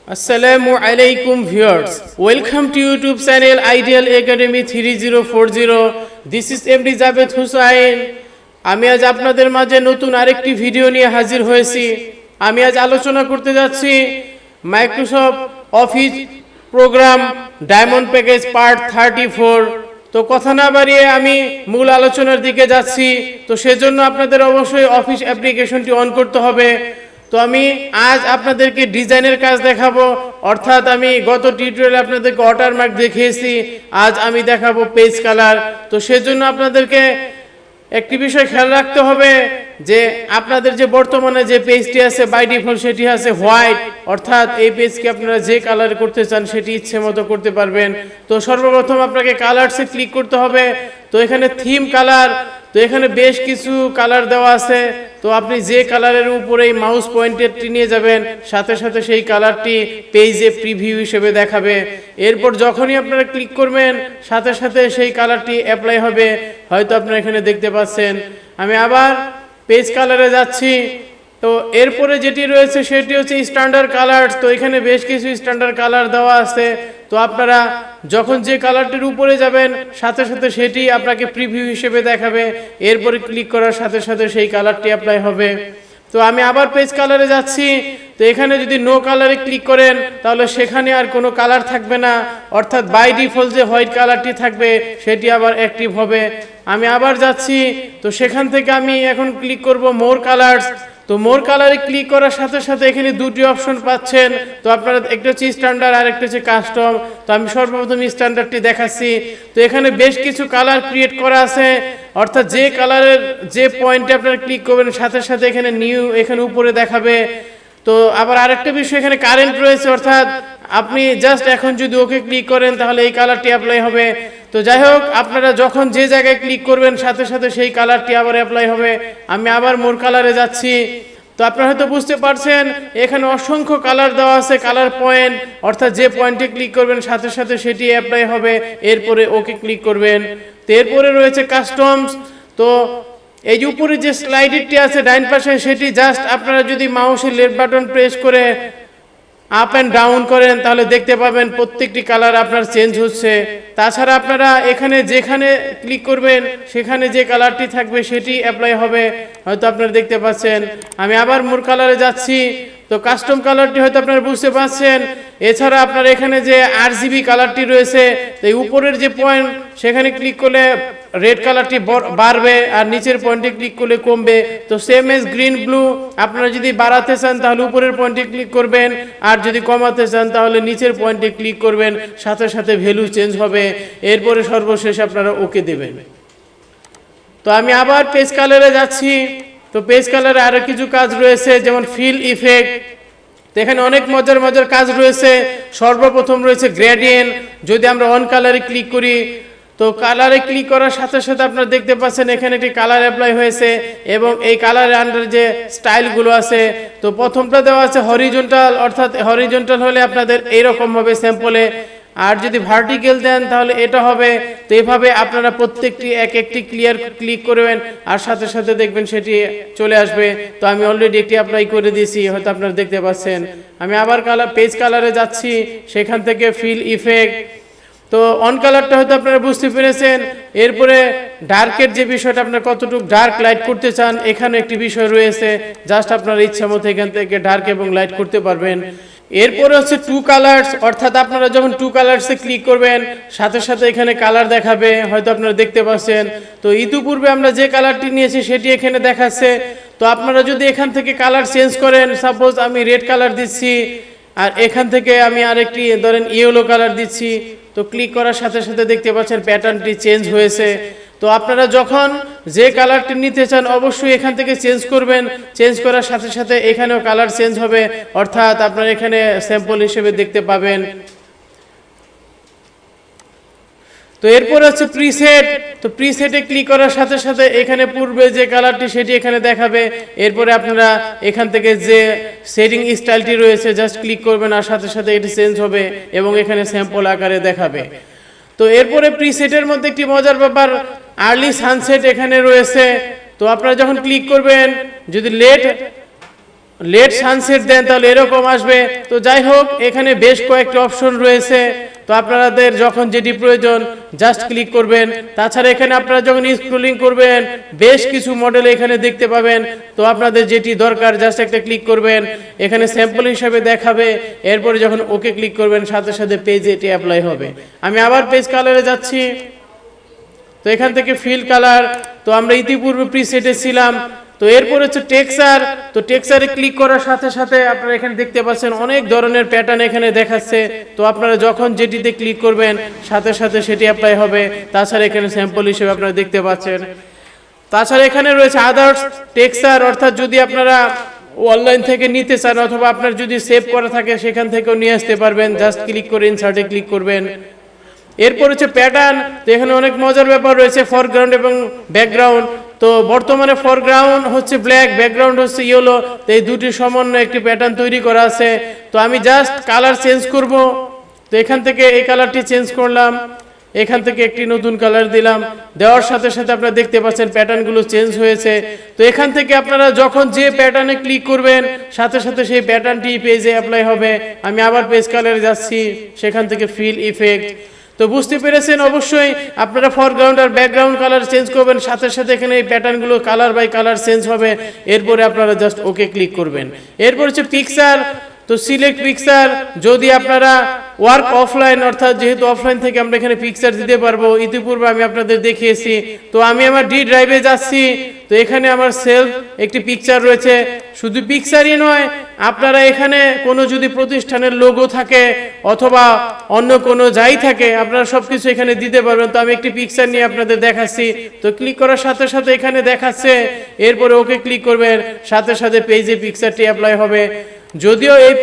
Assalamu alaikum viewers. Welcome to YouTube channel Ideal Academy 3040. This is MD Javed Hussain. আমি আজ আপনাদের মাঝে নতুন আরেকটি ভিডিও নিয়ে হাজির হয়েছি। আমি আজ আলোচনা করতে যাচ্ছি Microsoft Office program diamond package part 34। তো কথা না বাড়িয়ে আমি মূল আলোচনার দিকে যাচ্ছি। তো সেজন্য আপনাদের অবশ্যই অফিস অ্যাপ্লিকেশনটি অন করতে হবে। তো আমি আজ আপনাদেরকে ডিজাইনের কাজ দেখাবো, অর্থাৎ আমি গত টিউটোরিয়ালে আপনাদেরকে ওয়াটারমার্ক দেখিয়েছি, আজ আমি দেখাবো পেজ কালার। তো সেজন্য আপনাদেরকে একটি বিষয় খেয়াল রাখতে হবে যে আপনাদের যে বর্তমানে যে পেজটি আছে বাই ডিফল্ট সেটি আছে হোয়াইট, অর্থাৎ এই পেজকে আপনারা যে কালার করতে চান সেটি ইচ্ছে মতো করতে পারবেন। তো সর্বপ্রথম আপনাকে কালারসে ক্লিক করতে হবে। তো এখানে থিম কালার, তো এখানে বেশ কিছু কালার দেওয়া আছে। তো আপনি যে কালারের উপরে মাউস পয়েন্টারটি নিয়ে যাবেন, সাথে সাথে সেই কালারটি পেজে প্রিভিউ হিসেবে দেখাবে। এরপর যখনই আপনারা ক্লিক করবেন সাথে সাথে সেই কালারটি অ্যাপ্লাই হবে। হয়তো আপনারা এখানে দেখতে পাচ্ছেন। আমি আবার পেজ কালারে যাচ্ছি। তো এরপরে যেটি রয়েছে সেটি হচ্ছে স্ট্যান্ডার্ড কালার। তো এখানে বেশ কিছু স্ট্যান্ডার্ড কালার দেওয়া আছে। তো আপনারা যখন যে কালারটির উপরে যাবেন সাথে সাথে সেটি আপনাকে প্রিভিউ হিসেবে দেখাবে। এরপরে ক্লিক করার সাথে সাথে সেই কালারটি অ্যাপ্লাই হবে। তো আমি আবার পেজ কালারে যাচ্ছি। তো এখানে যদি নো কালারে ক্লিক করেন তাহলে সেখানে আর কোনো কালার থাকবে না, অর্থাৎ বাই ডিফল্ট যে হোয়াইট কালারটি থাকবে সেটি আবার অ্যাক্টিভ হবে। আমি আবার যাচ্ছি। তো সেখান থেকে আমি এখন ক্লিক করব মোর কালারস। তো মোর কালারে ক্লিক করার সাথে সাথে এখানে দুটি অপশন পাচ্ছেন। তো আপনারা একটা হচ্ছে স্ট্যান্ডার্ড আর একটা হচ্ছে কাস্টম। তো আমি সর্বপ্রথম স্ট্যান্ডার্ডটি দেখাচ্ছি। তো এখানে বেশ কিছু কালার ক্রিয়েট করা আছে, অর্থাৎ যে কালারের যে পয়েন্টে আপনারা ক্লিক করবেন সাথে সাথে এখানে নিউ এখানে উপরে দেখাবে। তো আবার আরেকটা বিষয় এখানে কারেন্ট রয়েছে, অর্থাৎ আপনি জাস্ট এখন যদি ওকে ক্লিক করেন তাহলে এই কালারটি অ্যাপ্লাই হবে। তো যাই হোক, আপনারা যখন যে জায়গায় ক্লিক করবেন সাথে সাথে সেই কালারটি আবার অ্যাপ্লাই হবে। আমি আবার মোর কালারে যাচ্ছি। তো আপনারা হয়তো বুঝতে পারছেন এখানে অসংখ্য কালার দেওয়া আছে, কালার পয়েন্ট, অর্থাৎ যে পয়েন্টে ক্লিক করবেন সাথে সাথে সেটি অ্যাপ্লাই হবে। এরপরে ওকে ক্লিক করবেন। তো এরপরে রয়েছে কাস্টমস। তো এই যে উপরে যে স্লাইডারটি আছে ডাইন পাশে, সেটি জাস্ট আপনারা যদি মাউসের লেফট বাটন প্রেস করে আপ অ্যান্ড ডাউন করেন তাহলে দেখতে পাবেন প্রত্যেকটি কালার আপনার চেঞ্জ হচ্ছে। তাছাড়া আপনারা এখানে যেখানে ক্লিক করবেন সেখানে যে কালারটি থাকবে সেটি অ্যাপ্লাই হবে। হয়তো আপনারা দেখতে পাচ্ছেন। আমি আবার মোর কালারে যাচ্ছি। তো কাস্টম কালারটি হয়তো আপনারা বুঝতে পারছেন। এছাড়া আপনার এখানে যে RGB কালারটি রয়েছে, তো এই উপরের যে পয়েন্ট সেখানে ক্লিক করলে রেড কালারটি বাড়বে আর নিচের পয়েন্টে ক্লিক করলে কমবে। তো সেম এজ গ্রিন ব্লু, আপনারা যদি বাড়াতে চান তাহলে উপরের পয়েন্টে ক্লিক করবেন, আর যদি কমাতে চান তাহলে নিচের পয়েন্টে ক্লিক করবেন, সাথে সাথে ভ্যালু চেঞ্জ হবে। এরপরে সর্বশেষ আপনারা ওকে দেবেন। তো আমি আবার পেজ কালারে যাচ্ছি। তো পেজ কালারে আরো কিছু কাজ রয়েছে, যেমন ফিল ইফেক্ট। তো এখানে অনেক মজার মজার কাজ রয়েছে। সর্বপ্রথম রয়েছে গ্রেডিয়েন্ট। যদি আমরা অন কালারে ক্লিক করি, তো কালারে ক্লিক করার সাথে সাথে আপনারা দেখতে পাচ্ছেন এখানে একটি কালার অ্যাপ্লাই হয়েছে, এবং এই কালারের আন্ডার যে স্টাইলগুলো আছে, তো প্রথমটা দেওয়া আছে হরিজন্টাল, অর্থাৎ হরিজন্টাল হলে আপনাদের এইরকম হবে স্যাম্পলে, আর যদি ভার্টিক্যাল দেন তাহলে এটা হবে। তো এইভাবে আপনারা প্রত্যেকটি এক একটি ক্লিক করবেন আর সাথে সাথে দেখবেন সেটি চলে আসবে। তো আমি অলরেডি একটি অ্যাপ্লাই করে দিয়েছি, হয়তো আপনারা দেখতে পাচ্ছেন। আমি আবার পেজ কালারে যাচ্ছি, সেখান থেকে ফিল ইফেক্ট। তো অন কালারটা হয়তো আপনারা বুঝতে পেরেছেন। এরপরে ডার্কের যে বিষয়টা, আপনারা কতটুকু ডার্ক লাইট করতে চান এখানে একটি বিষয় রয়েছে। জাস্ট আপনার ইচ্ছা মতো এখান থেকে ডার্ক এবং লাইট করতে পারবেন। এরপরে হচ্ছে টু কালার্স, অর্থাৎ আপনারা যখন টু কালার্সে ক্লিক করবেন সাথে সাথে এখানে কালার দেখাবে, হয়তো আপনারা দেখতে পাচ্ছেন। তো ইতিপূর্বে আমরা যে কালারটি নিয়েছি সেটি এখানে দেখাচ্ছে। তো আপনারা যদি এখান থেকে কালার চেঞ্জ করেন, সাপোজ আমি রেড কালার দিচ্ছি আর এখান থেকে আমি আরেকটি ধরেন ইয়েলো কালার দিচ্ছি, তো ক্লিক করার সাথে সাথে দেখতে পাচ্ছেন প্যাটার্নটি চেঞ্জ হয়েছে। তো আপনারা যখন যে কালারটি নিতে চান অবশ্যই এখান থেকে চেঞ্জ করবেন। চেঞ্জ করার সাথে সাথে এখানেও কালার চেঞ্জ হবে, অর্থাৎ আপনারা এখানে স্যাম্পল হিসেবে দেখতে পাবেন। তো এরপর হচ্ছে প্রিসেট। তো প্রিসেটে ক্লিক করার সাথে সাথে এখানে পূর্বে যে কালারটি সেটি এখানে দেখাবে। এরপরে আপনারা এখান থেকে যে সেটিং স্টাইলটি রয়েছে জাস্ট ক্লিক করবেন আর সাথে সাথে এটি চেঞ্জ হবে এবং এখানে স্যাম্পল আকারে দেখাবে। তো এরপরে প্রিসেটের মধ্যে একটি মজার ব্যাপার, আর্লি সানসেট এখানে রয়েছে। তো আপনারা যখন ক্লিক করবেন, যদি লেট লেট সানসেট দেন তাহলে এরকম আসবে। তো যাই হোক, এখানে বেশ কয়েকটি অপশন রয়েছে, তো আপনাদের যখন যেটি প্রয়োজন জাস্ট ক্লিক করবেন। তাছাড়া এখানে আপনারা যখন স্ক্রলিং করবেন বেশ কিছু মডেল এখানে দেখতে পাবেন, তো আপনাদের যেটি দরকার জাস্ট একটা ক্লিক করবেন, এখানে স্যাম্পল হিসাবে দেখাবে। এরপরে যখন ওকে ক্লিক করবেন সাথে সাথে পেজে এটি অ্যাপ্লাই হবে। আমি আবার পেজ কালারে যাচ্ছি, তো এখান থেকে ফিল কালার, তো আমরা ইতিপূর্বে প্রিসেটে ছিলাম। তো এরপর হচ্ছে টেক্সচার, তো টেক্সচারে ক্লিক করার সাথে সাথে আপনারা এখানে দেখতে পাচ্ছেন অনেক ধরনের প্যাটার্ন এখানে দেখাচ্ছে, তো আপনারা যখন যেটিতে ক্লিক করবেন সাথে সাথে সেটি অ্যাপ্লাই হবে। তাছাড়া এখানে স্যাম্পল হিসেবে আপনারা দেখতে পাচ্ছেন। তাছাড়া এখানে রয়েছে আদার্স টেক্সচার, অর্থাৎ যদি আপনারা অনলাইন থেকে নিতে চান অথবা আপনার যদি সেভ করা থাকে সেখান থেকেও নিয়ে আসতে পারবেন। জাস্ট ক্লিক করে ইনসার্টে ক্লিক করবেন। এরপর হচ্ছে প্যাটার্ন, তো এখানে অনেক মজার ব্যাপার রয়েছে, ফরগ্রাউন্ড এবং ব্যাকগ্রাউন্ড। তো বর্তমানে ফরগ্রাউন্ড হচ্ছে ব্ল্যাক, ব্যাকগ্রাউন্ড হচ্ছে ইয়েলো, তো এই দুটি সমন্বয়ে একটি প্যাটার্ন তৈরি করা আছে। তো আমি জাস্ট কালার চেঞ্জ করব, তো এখান থেকে এই কালারটি চেঞ্জ করলাম, এখান থেকে একটি নতুন কালার দিলাম, দেওয়ার সাথে সাথে আপনারা দেখতে পাচ্ছেন প্যাটার্নগুলো চেঞ্জ হয়েছে। তো এখান থেকে আপনারা যখন যে প্যাটার্নে ক্লিক করবেন সাথে সাথে সেই প্যাটার্নটি পেজে অ্যাপ্লাই হবে। আমি আবার পেজ কালারে যাচ্ছি, সেখান থেকে ফিল ইফেক্ট। তো বুঝতে পেরেছেন অবশ্যই, আপনারা ফরগ্রাউন্ড আর ব্যাকগ্রাউন্ড কালার চেঞ্জ করবেন, সাথে সাথে এখানে এই প্যাটার্নগুলো কালার বাই কালার চেঞ্জ হবে। এরপরে আপনারা জাস্ট ওকে ক্লিক করবেন। এরপর হচ্ছে পিকচার, তো সিলেক্ট পিকচার। যদি আপনারা ওয়ার্ক অফলাইন, অর্থাৎ যেহেতু অফলাইন থেকে আমরা এখানে পিকচার দিতে পারবো, ইতিপূর্বে আমি আপনাদের দেখিয়েছি। তো আমি আমার ডি ড্রাইভে যাচ্ছি, তো এখানে আমার সেলফ একটি পিকচার রয়েছে। শুধু পিকচারই নয়, আপনারা এখানে কোনো যদি প্রতিষ্ঠানের লোগো থাকে অথবা অন্য কোনো যাই থাকে আপনারা সবকিছু এখানে দিতে পারবেন। তো আমি একটি পিকচার নিয়ে আপনাদের দেখাচ্ছি, তো ক্লিক করার সাথে সাথে এখানে দেখাচ্ছে। এরপরে ওকে ক্লিক করবেন, সাথে সাথে পেজে পিকচারটি অ্যাপ্লাই হবে। যদিও এই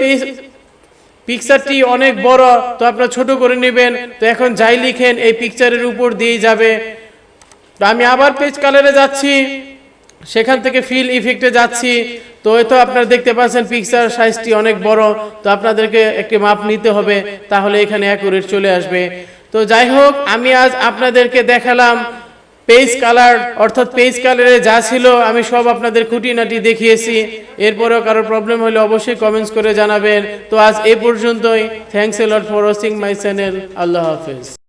পিকচারটি অনেক বড়, তো আপনারা ছোট করে নেবেন। তো এখন যাই লিখেন এই পিকচারের উপর দিয়েই যাবে। তো আমি আবার পেজ কালারে যাচ্ছি, সেখান থেকে ফিল ইফেক্টে যাচ্ছি। তো হয়তো আপনারা দেখতে পাচ্ছেন পিকচার সাইজটি অনেক বড়, তো আপনাদেরকে একটি মাপ নিতে হবে, তাহলে এখানে অ্যাকুরেট চলে আসবে। তো যাই হোক, আমি আজ আপনাদেরকে দেখালাম পেজ কালার, অর্থাৎ পেজ কালারে যা ছিল আমি সব আপনাদের খুঁটিনাটি দেখিয়েছি। এরপরেও কারো প্রবলেম হলে অবশ্যই কমেন্টস করে জানাবেন। তো আজ এই পর্যন্তই। Thanks a lot for watching my channel. আল্লাহ হাফেজ।